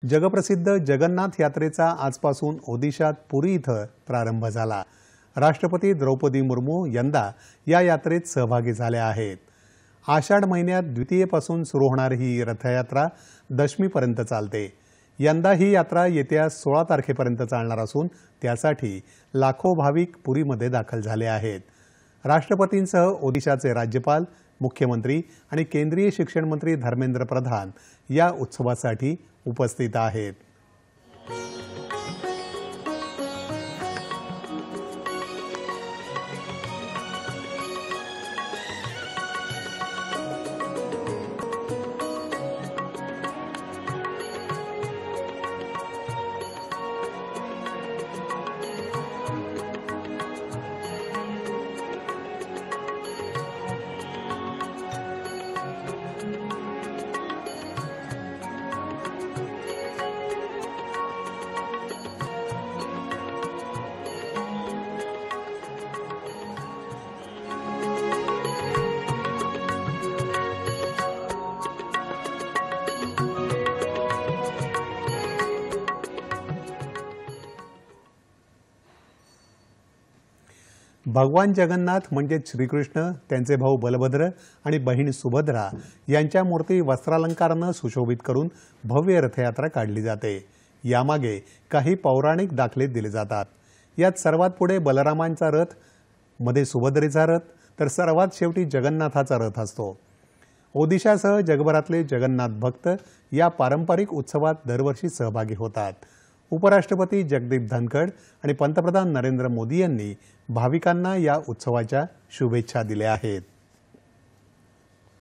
जगप्रसिद्ध जगन्नाथ यात्रेचा आजपासून ओदिशात पुरी इथं प्रारंभ झाला। राष्ट्रपती द्रौपदी मुर्मू यंदा या यात्रेत सहभागी झाल्या आहेत। आषाढ महिन्यात द्वितीयेपासून सुरू होणारी ही रथयात्रा दशमीपर्यंत चालते। यंदा ही यात्रा येत्या 16 तारखेपर्यंत चालणार असून त्यासाठी लाखो भाविक पुरीमध्ये दाखल झाले आहेत। राष्ट्रपतींसह ओदिशाचे राज्यपाल, मुख्यमंत्री आणि केंद्रीय शिक्षण मंत्री धर्मेंद्र प्रधान या उत्सवासाठी उपस्थित आहेत। भगवान जगन्नाथ म्हणजे श्रीकृष्ण, त्यांचे भाऊ बलभद्र आणि बहीण सुभद्रा यांच्या मूर्ती वस्त्रालंकाराने सुशोभित करून भव्य रथयात्रा काढली जाते। यामागे काही पौराणिक दाखले दिले जातात। यात सर्वात पुढे बलरामांचा रथ, मध्ये सुभद्रेचा रथ तर सर्वात शेवटी जगन्नाथाचा रथ असतो। ओदिशासह जगभरातले जगन्नाथ भक्त या पारंपरिक उत्सवात दरवर्षी सहभागी होतात। उपराष्ट्रपती जगदीप धनखड आणि पंतप्रधान नरेंद्र मोदी यांनी भाविकांना या उत्सवाच्या शुभेच्छा दिल्या आहेत।